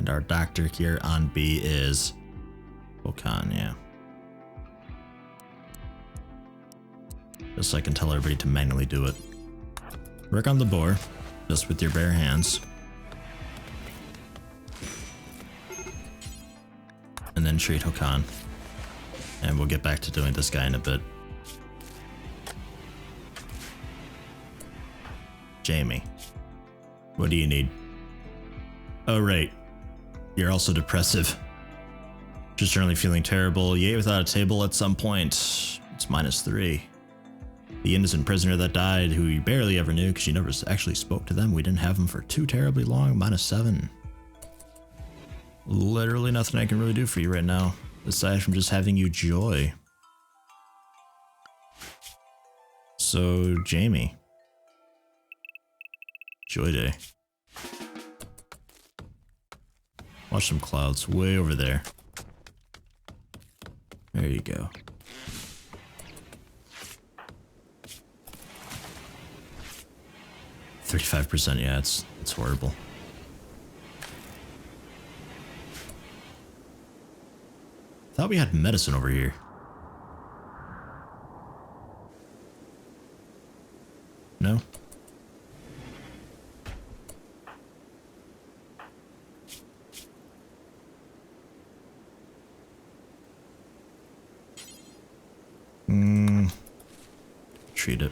And our doctor here on B is Okan, yeah. Just so I can tell everybody to manually do it. Work on the boar, just with your bare hands. And then treat Hokan. And we'll get back to doing this guy in a bit. Jamie, what do you need? Oh, right. You're also depressive. Just generally feeling terrible. You ate without a table at some point. It's -3. The innocent prisoner that died, who you barely ever knew because you never actually spoke to them. We didn't have them for too terribly long. -7. Literally nothing I can really do for you right now, aside from just having you joy. So, Jamie. Joy day. Watch some clouds way over there. There you go. %, yeah, it's horrible. Thought we had medicine over here. No? Treat it.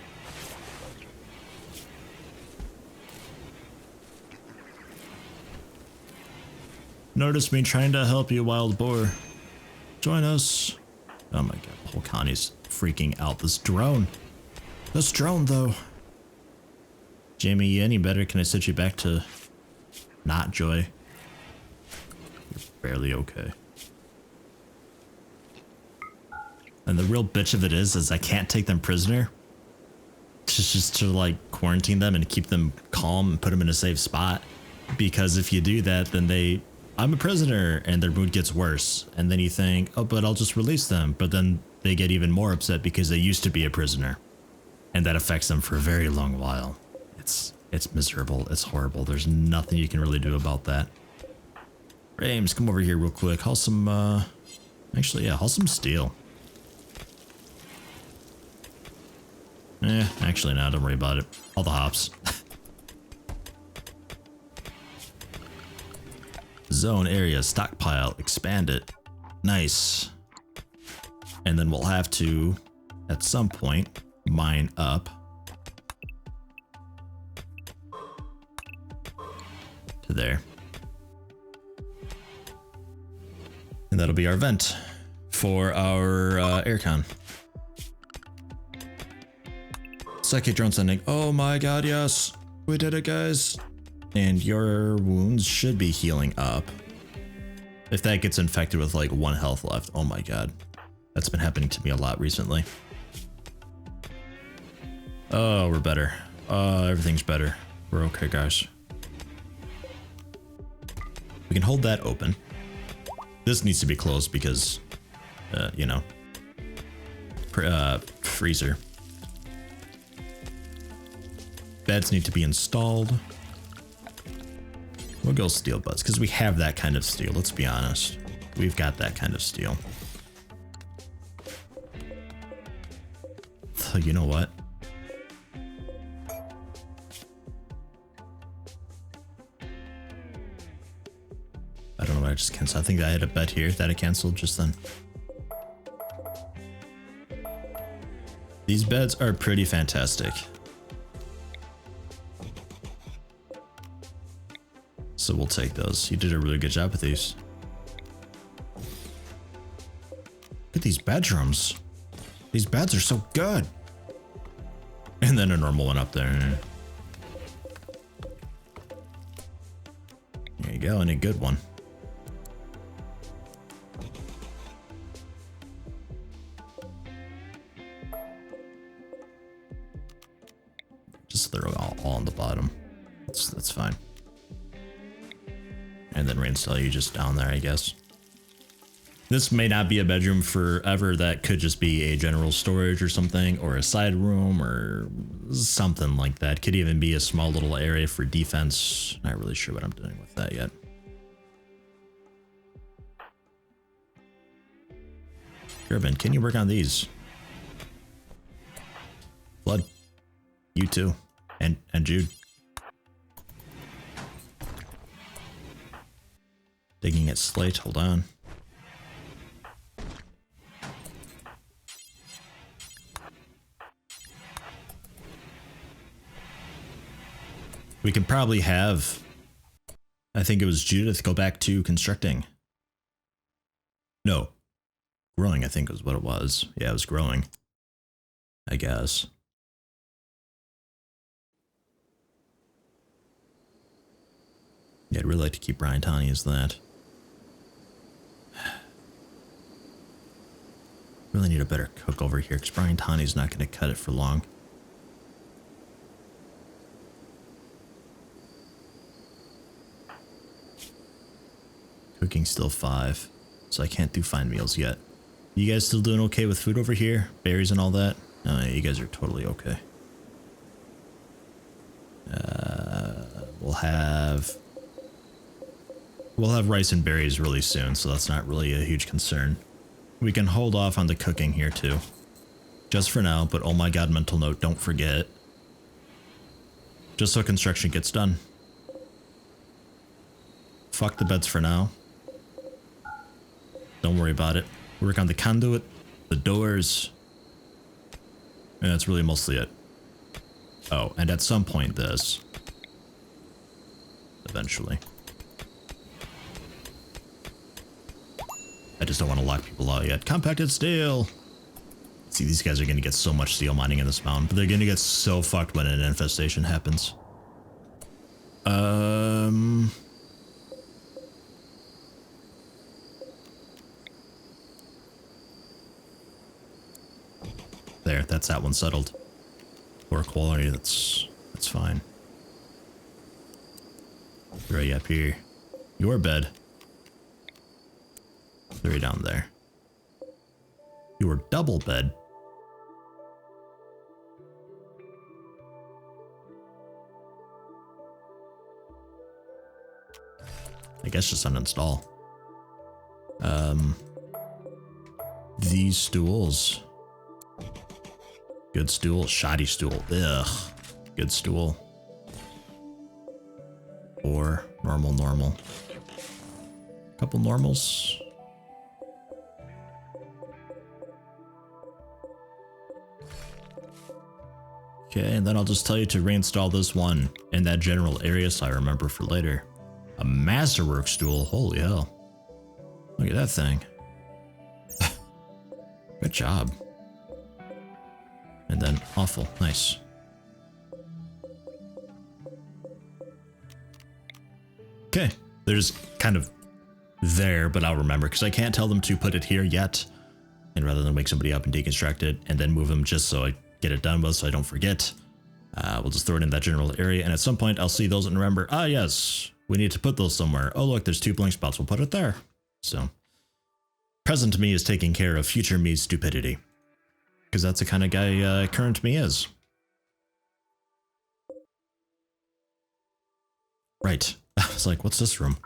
Notice me trying to help you, wild boar. Join us. Oh my god, the whole colony's freaking out. This drone, though. Jamie, you any better? Can I set you back to not joy? You're barely okay. And the real bitch of it is I can't take them prisoner. Just to like quarantine them and keep them calm and put them in a safe spot. Because if you do that, then I'm a prisoner, and their mood gets worse. And then you think, oh, but I'll just release them. But then they get even more upset because they used to be a prisoner. And that affects them for a very long while. It's miserable. It's horrible. There's nothing you can really do about that. Rames, come over here real quick. Haul some, haul some steel. Actually, no, don't worry about it. All the hops. Zone area, stockpile, expand it. Nice. And then we'll have to, at some point, mine up. To there. And that'll be our vent for our aircon. Psychic drone sending. Oh my god, yes. We did it, guys. And your wounds should be healing up. If that gets infected with like 1 health left. Oh my god. That's been happening to me a lot recently. Oh, we're better. Everything's better. We're okay, guys. We can hold that open. This needs to be closed because, you know, freezer. Beds need to be installed. We'll go steel butts because we have that kind of steel. Let's be honest. We've got that kind of steel. So you know what? I don't know what I just canceled. I think I had a bet here that I canceled just then. These beds are pretty fantastic. So we'll take those. You did a really good job with these. Look at these bedrooms. These beds are so good. And then a normal one up there. There you go, and a good one. Just throw it all on the bottom. That's fine. And then reinstall you just down there, I guess. This may not be a bedroom forever. That could just be a general storage or something, or a side room or something like that. Could even be a small little area for defense. Not really sure what I'm doing with that yet. Urban, can you work on these? Flood. You too. And Jude. Digging at slate, hold on. We can probably have, I think it was Judith, go back to constructing. No. Growing, I think was what it was. Yeah, it was growing. I guess. Yeah, I'd really like to keep Brian Tani as that. Really need a better cook over here because Brian Tani's not going to cut it for long. Cooking still 5, so I can't do fine meals yet. You guys still doing okay with food over here? Berries and all that? Oh, yeah, you guys are totally okay. We'll have rice and berries really soon, so that's not really a huge concern. We can hold off on the cooking here too. Just for now, but oh my god, mental note, don't forget. Just so construction gets done. Fuck the beds for now. Don't worry about it. Work on the conduit, the doors. And that's really mostly it. Oh, and at some point this. Eventually. I just don't want to lock people out yet. Compacted steel! See, these guys are going to get so much steel mining in this mountain, but they're going to get so fucked when an infestation happens. There, that's that one settled. Poor quality, that's fine. Throw you up here. Your bed. Throw you down there. Your double bed. I guess just uninstall. These stools. Good stool, shoddy stool. Ugh. Good stool. Or normal. Couple normals. Okay, and then I'll just tell you to reinstall this one in that general area so I remember for later. A masterwork stool, holy hell. Look at that thing. Good job. And then awful, nice. Okay, they're just kind of there, but I'll remember because I can't tell them to put it here yet. And rather than wake somebody up and deconstruct it and then move them just so I get it done with so I don't forget, we'll just throw it in that general area. And at some point I'll see those and remember, ah yes, we need to put those somewhere. Oh look, there's 2 blank spots, we'll put it there. So present me is taking care of future me's stupidity. Because that's the kind of guy current me is. Right. I was like, what's this room?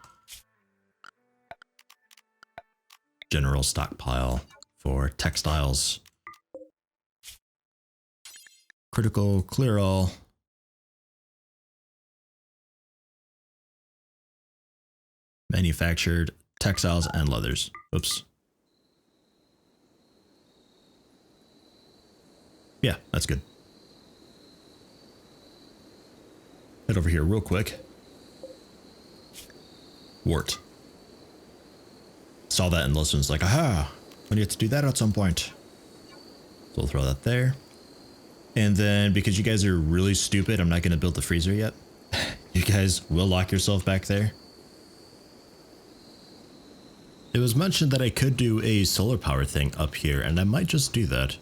General stockpile for textiles. Critical, clear all. Manufactured textiles and leathers. Oops. Yeah, that's good. Head over here real quick. Wart. Saw that and listened. Like, aha! We need to do that at some point. So we'll throw that there. And then, because you guys are really stupid, I'm not going to build the freezer yet. You guys will lock yourself back there. It was mentioned that I could do a solar power thing up here, and I might just do that.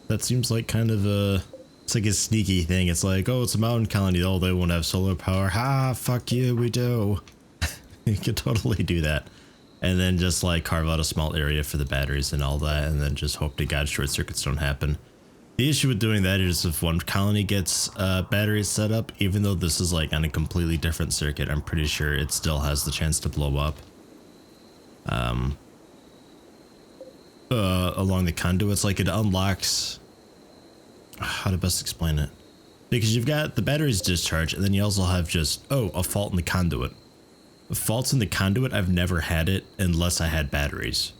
That seems like kind of a, it's like a sneaky thing. It's like, oh, it's a mountain colony. Oh, they won't have solar power. Ha, fuck you, we do. You could totally do that. And then just like carve out a small area for the batteries and all that. And then just hope to God short circuits don't happen. The issue with doing that is if one colony gets batteries set up, even though this is like on a completely different circuit, I'm pretty sure it still has the chance to blow up. along the conduits. Like it unlocks, how to best explain it, because you've got the batteries discharge, and then you also have just, oh, a fault in the conduit. Faults in the conduit, I've never had it unless I had batteries.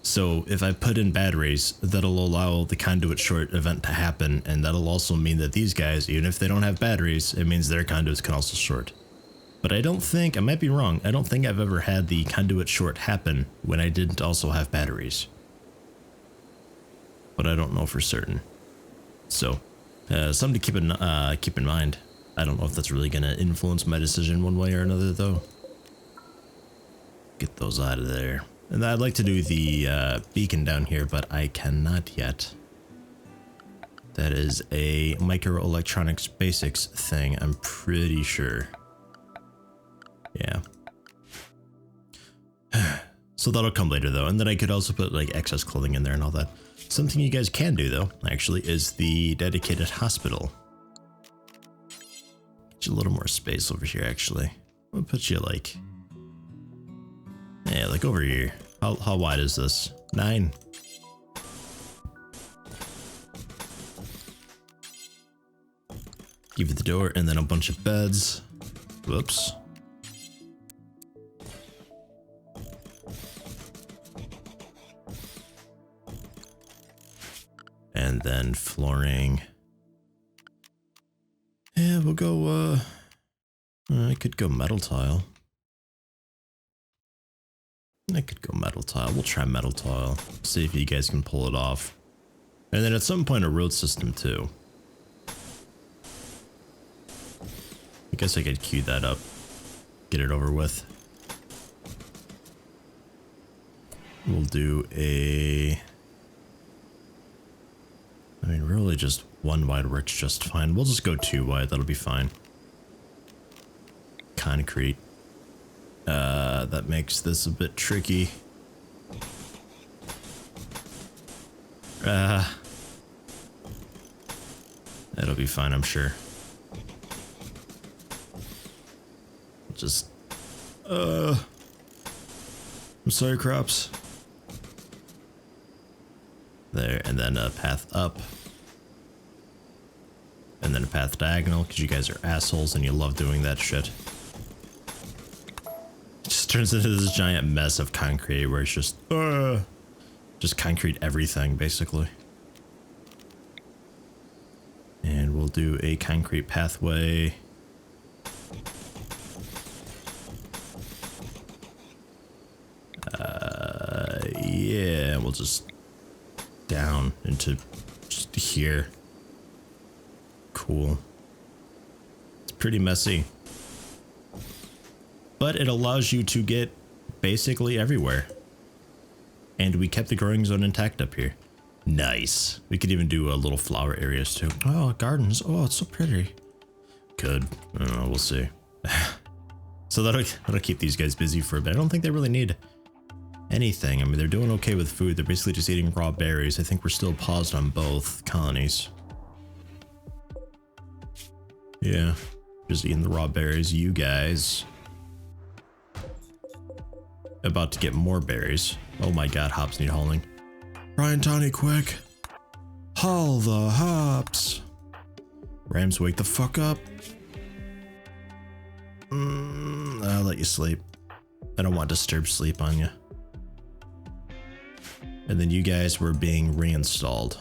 So if I put in batteries, that'll allow the conduit short event to happen, and that'll also mean that these guys, even if they don't have batteries, it means their conduits can also short. But I don't think, I might be wrong, I don't think I've ever had the conduit short happen when I didn't also have batteries. But I don't know for certain. So, something to keep in mind. I don't know if that's really going to influence my decision one way or another, though. Get those out of there. And I'd like to do the beacon down here, but I cannot yet. That is a microelectronics basics thing, I'm pretty sure. Yeah. So that'll come later though, and then I could also put like excess clothing in there and all that. Something you guys can do though, actually, is the dedicated hospital. Get you a little more space over here, actually. I'll put you like... yeah, like over here. How wide is this? 9. Give you the door and then a bunch of beds. Whoops. And then flooring. Yeah, we'll go, I could go metal tile. We'll try metal tile. See if you guys can pull it off. And then at some point a road system too. I guess I could queue that up. Get it over with. We'll do a... I mean, really just 1 wide works just fine. We'll just go 2 wide, that'll be fine. Concrete. That makes this a bit tricky. That'll be fine, I'm sure. Just, I'm sorry, crops. There, and then a path up. And then a path diagonal, because you guys are assholes and you love doing that shit. It just turns into this giant mess of concrete where it's just concrete everything, basically. And we'll do a concrete pathway. Yeah, we'll just down into just here. Cool. It's pretty messy. But it allows you to get basically everywhere. And we kept the growing zone intact up here. Nice. We could even do a little flower areas too. Oh, gardens. Oh, it's so pretty. Good. I don't know, we'll see. So that'll keep these guys busy for a bit. I don't think they really need anything. I mean, they're doing okay with food. They're basically just eating raw berries. I think we're still paused on both colonies. Yeah, just eating the raw berries. You guys about to get more berries. Oh my god, hops need hauling. Ryan, Tony, quick. Haul the hops. Rams, wake the fuck up. I'll let you sleep. I don't want disturbed sleep on you. And then you guys were being reinstalled.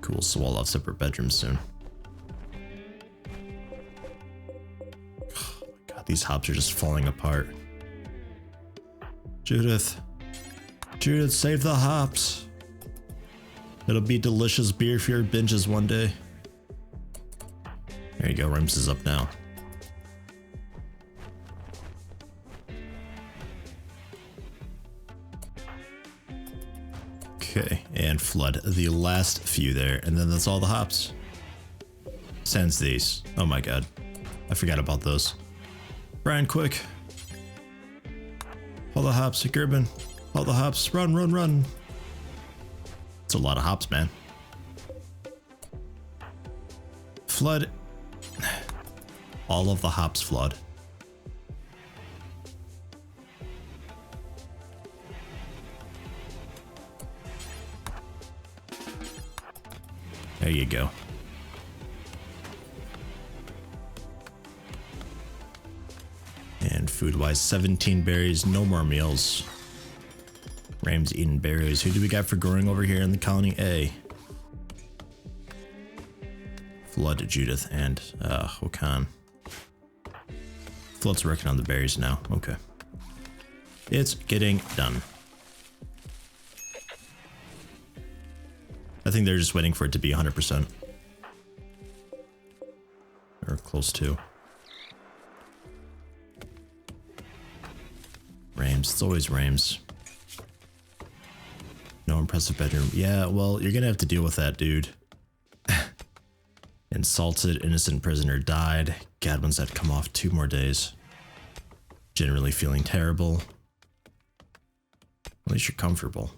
Cool, so we'll have separate bedrooms soon. Oh my god, these hops are just falling apart. Judith, save the hops. It'll be delicious beer for your binges one day. There you go, Rims is up now. Okay, and flood the last few there, and then that's all the hops. Sans these. Oh my god. I forgot about those. Brian, quick. All the hops, Gerben. All the hops. Run, run, run. It's a lot of hops, man. Flood. All of the hops flood. There you go. And food-wise, 17 berries, no more meals. Ram's eating berries. Who do we got for growing over here in the colony A? Flood, Judith, and Hokan. Flood's working on the berries now. Okay. It's getting done. I think they're just waiting for it to be 100%. Or close to. Rams. It's always Rams. No impressive bedroom. Yeah, well, you're gonna have to deal with that, dude. Insulted, innocent prisoner died. Gadwin's had to come off 2 more days. Generally feeling terrible. At least you're comfortable.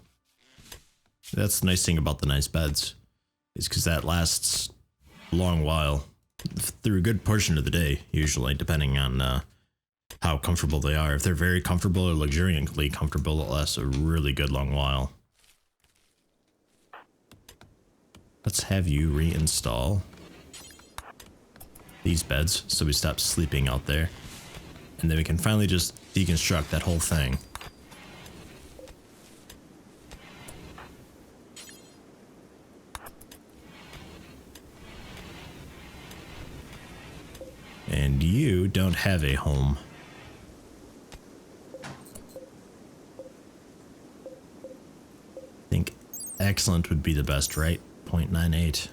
That's the nice thing about the nice beds, is because that lasts a long while, through a good portion of the day, usually, depending on how comfortable they are. If they're very comfortable or luxuriantly comfortable, it lasts a really good long while. Let's have you reinstall these beds so we stop sleeping out there, and then we can finally just deconstruct that whole thing. And you don't have a home. I think excellent would be the best, right? 0.98.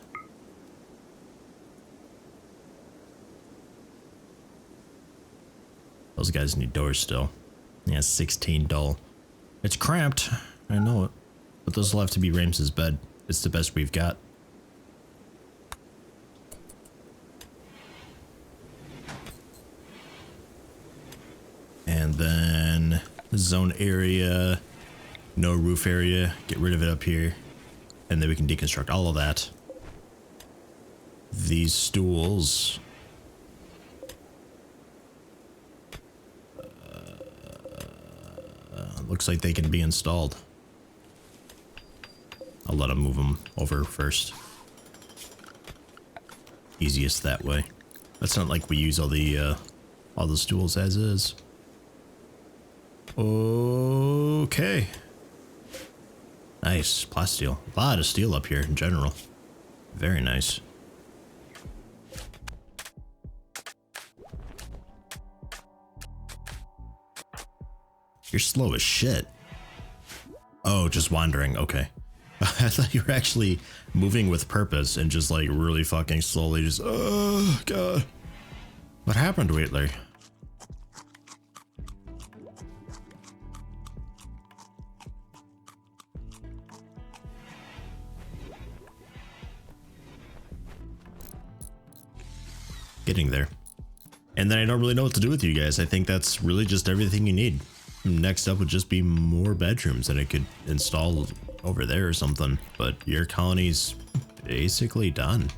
Those guys need doors still. Yeah, 16 dull. It's cramped. I know it. But those will have to be Rams's bed. It's the best we've got. And then zone area, no roof area, get rid of it up here. And then we can deconstruct all of that. These stools. Looks like they can be installed. I'll let them move them over first. Easiest that way. It's not like we use all the stools as is. Okay. Nice. Plasteel. A lot of steel up here in general. Very nice. You're slow as shit. Oh, just wandering. Okay. I thought you were actually moving with purpose and just like really fucking slowly just, oh god. What happened, Wheatley? Getting there. And then I don't really know what to do with you guys. I think that's really just everything you need. Next up would just be more bedrooms that I could install over there or something. But your colony's basically done.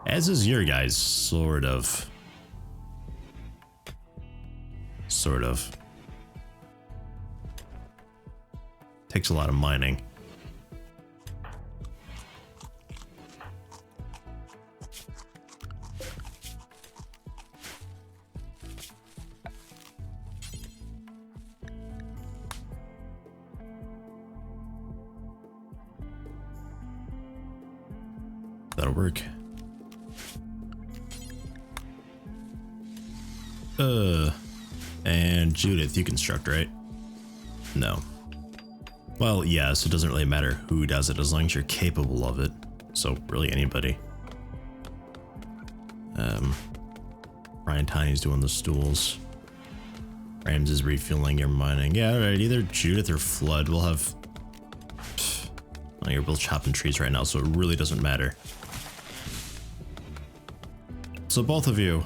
As is your guys, sort of. Sort of. Takes a lot of mining. That'll work. And Judith, you construct, right? No. Well, yeah, so it doesn't really matter who does it as long as you're capable of it. So really anybody. Ryan Tiny's doing the stools. Rams is refueling your mining. Yeah, alright, either Judith or Flood will have. Well, you're both chopping trees right now, so it really doesn't matter. So both of you.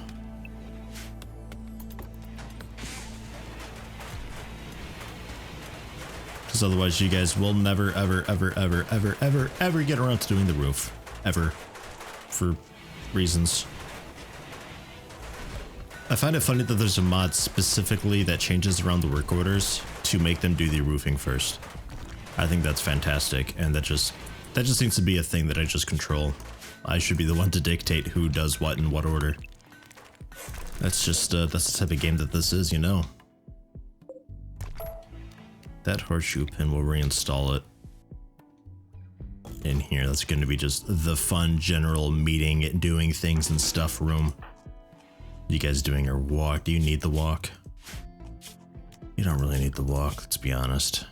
Because otherwise you guys will never, ever get around to doing the roof. Ever. For reasons. I find it funny that there's a mod specifically that changes around the work orders to make them do the roofing first. I think that's fantastic, and that just That just seems to be a thing that I just control. I should be the one to dictate who does what in what order. That's just, that's the type of game that this is, you know. That horseshoe pin, will reinstall it in here. That's going to be just the fun general meeting, doing things and stuff room. You guys doing your walk? Do you need the walk? You don't really need the walk, let's be honest.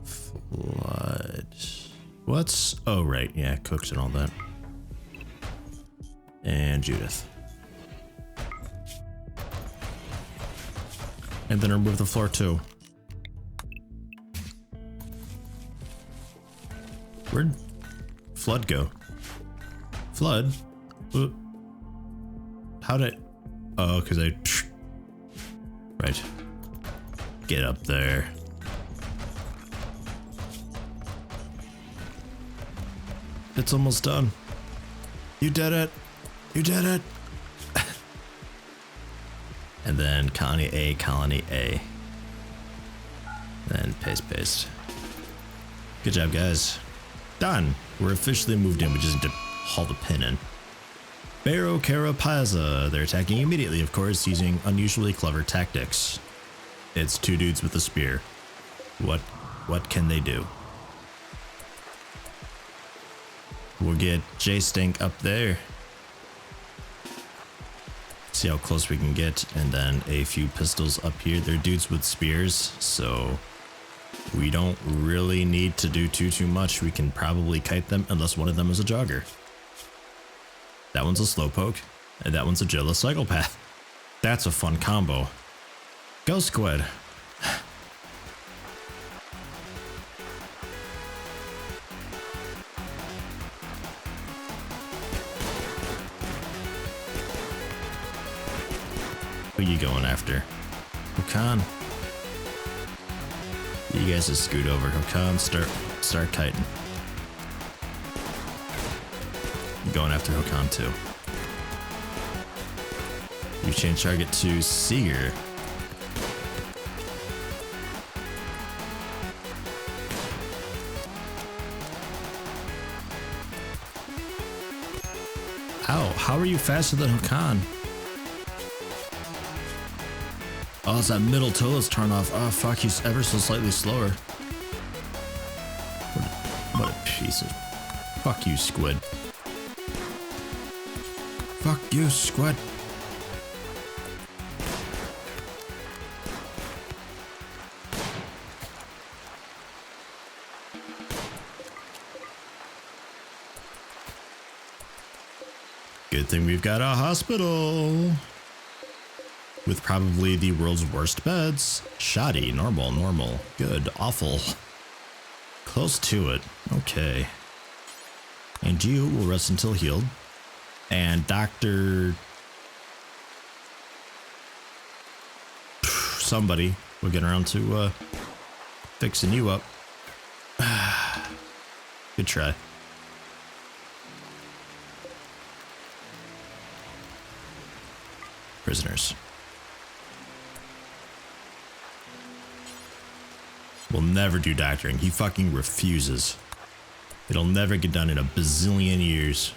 Flood. What's... oh, right. Yeah, cooked and all that. And Judith. And then remove the floor too. Where'd Flood go? Flood? How'd I... oh, because I... right. Get up there. It's almost done. You did it. You did it. And then colony A, colony A. Then paste. Good job, guys. Done. We're officially moved in. We just need to haul the pin in. Barrow Carapaza. They're attacking immediately, of course, using unusually clever tactics. It's two dudes with a spear. What can they do? We'll get J-Stink up there. See how close we can get, and then a few pistols up here. They're dudes with spears, so we don't really need to do too much. We can probably kite them unless one of them is a jogger. That one's a slowpoke, and that one's a Jilla psychopath. That's a fun combo. Go Squid. Who you going after? Hokan. You guys just scoot over. Hokan, start kiting. You going after Hokan too. You change target to Seeger. Ow, how are you faster than Hokan? Oh, it's that middle toe that's turned off. Oh, fuck, he's ever so slightly slower. What a piece of... fuck you, Squid. Fuck you, Squid. Good thing we've got a hospital. With probably the world's worst beds. Shoddy, normal, good, awful. Close to it. Okay. And you will rest until healed. And Dr. somebody will get around to fixing you up. Good try. Prisoners. Will never do doctoring. He fucking refuses. It'll never get done in a bazillion years.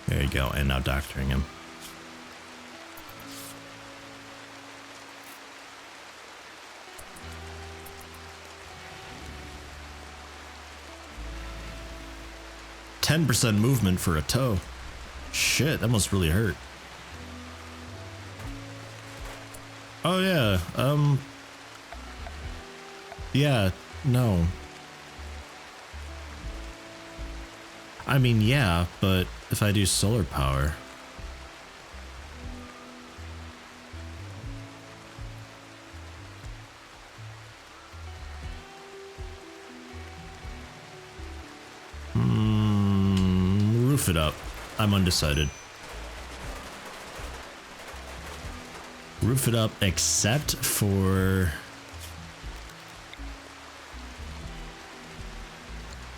There you go. And now doctoring him. %, movement for a toe. Shit, that must really hurt. Oh yeah, yeah, no. I mean, yeah, but if I do solar power. Roof it up. I'm undecided. Roof it up except for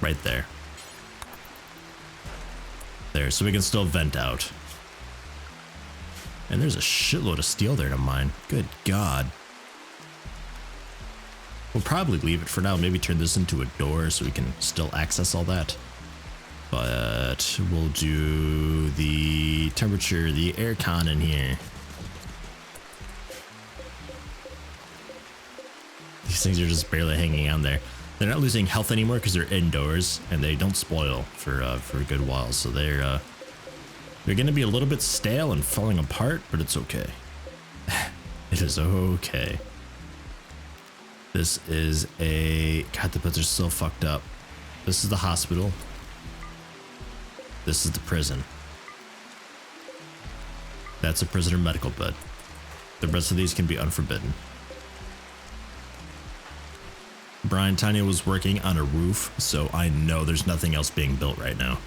right there. There, so we can still vent out. And there's a shitload of steel there to mine. Good God. We'll probably leave it for now. Maybe turn this into a door so we can still access all that. But we'll do the temperature, the air con in here. These things are just barely hanging on there. They're not losing health anymore because they're indoors and they don't spoil for a good while. So they're going to be a little bit stale and falling apart, but it's okay. It is okay. This is a... God, the beds are so fucked up. This is the hospital. This is the prison. That's a prisoner medical bed. The rest of these can be unforbidden. Brian Tanya was working on a roof, so I know there's nothing else being built right now.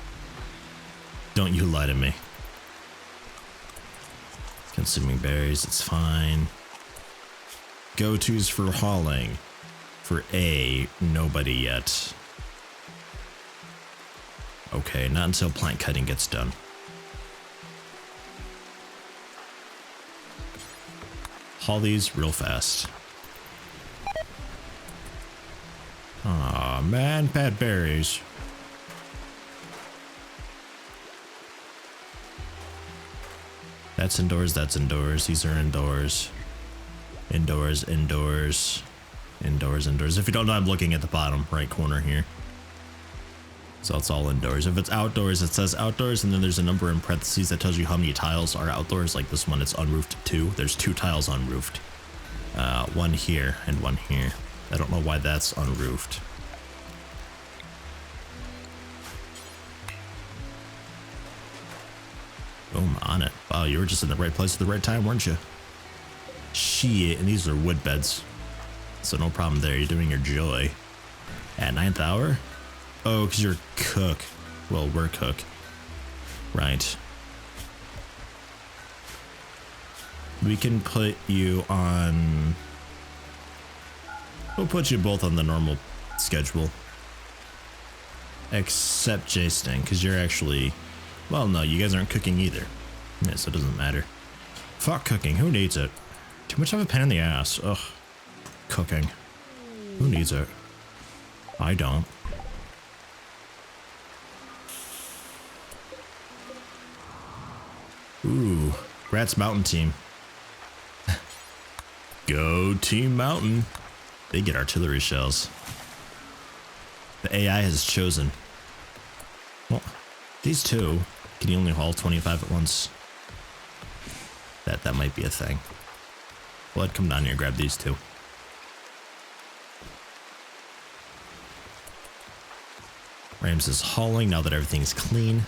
Don't you lie to me. Consuming berries, it's fine. Go-tos for hauling. For A, nobody yet. Okay, not until plant cutting gets done. Haul these real fast. Aw, man, bad berries. That's indoors, that's indoors. These are indoors. Indoors, indoors. Indoors, indoors. If you don't know, I'm looking at the bottom right corner here. So it's all indoors. If it's outdoors, it says outdoors, and then there's a number in parentheses that tells you how many tiles are outdoors. Like this one, it's unroofed 2. There's 2 tiles unroofed. One here and one here. I don't know why that's unroofed. Boom, on it. Wow, you were just in the right place at the right time, weren't you? Shit, and these are wood beds. So no problem there, you're doing your joy. At 9th hour? Oh, because you're cook. Well, we're cook. Right. We can put you on... We'll put you both on the normal schedule. Except J-Sting, because you're actually... Well, no, you guys aren't cooking either. Yeah, so it doesn't matter. Fuck cooking, who needs it? Too much of a pain in the ass. Ugh. Cooking. Who needs it? I don't. Ooh, Grats Mountain team. Go Team Mountain. They get artillery shells. The AI has chosen. Well, these two can you only haul 25 at once? That might be a thing. Well, I'd come down here and grab these two. Rams is hauling now that everything's clean.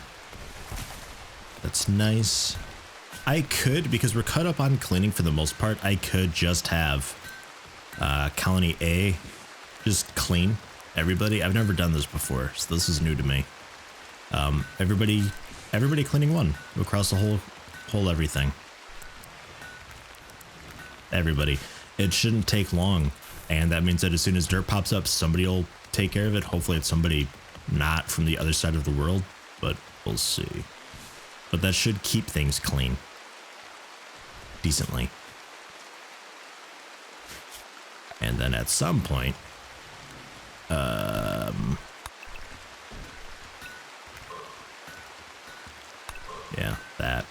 That's nice. I could, because we're cut up on cleaning for the most part, I could just have Colony A just clean everybody. I've never done this before, so this is new to me. Everybody cleaning one across the whole everything. Everybody. It shouldn't take long, and that means that as soon as dirt pops up, somebody will take care of it. Hopefully it's somebody not from the other side of the world, but we'll see. But that should keep things clean. Decently. And then at some point, yeah, that.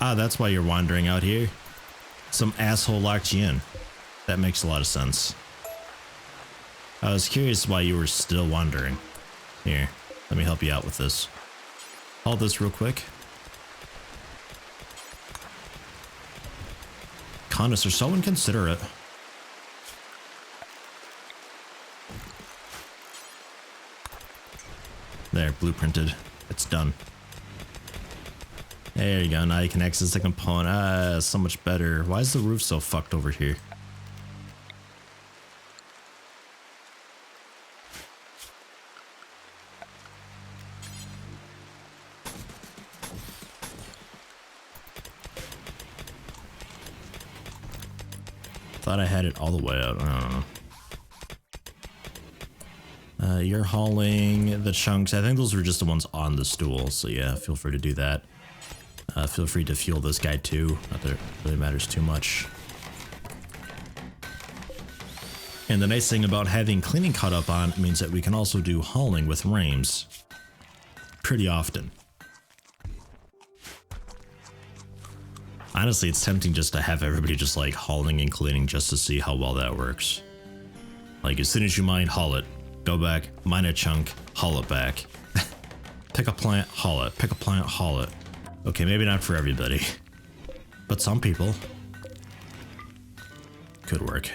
Ah, that's why you're wandering out here. Some asshole locked you in. That makes a lot of sense. I was curious why you were still wandering. Here, let me help you out with this. Hold this real quick. Colonists are so inconsiderate. There, blueprinted. It's done. There you go, now you can access the component. Ah, so much better. Why is the roof so fucked over here? Thought I had it all the way out. I don't know. You're hauling the chunks. I think those were just the ones on the stool. So yeah, feel free to do that. Feel free to fuel this guy too. Not that it really matters too much. And the nice thing about having cleaning caught up on means that we can also do hauling with Rames pretty often. Honestly, it's tempting just to have everybody just like hauling and cleaning just to see how well that works. Like as soon as you mine, haul it. Go back, mine a chunk, haul it back. Pick a plant, haul it. Pick a plant, haul it. Okay, maybe not for everybody, but some people could work.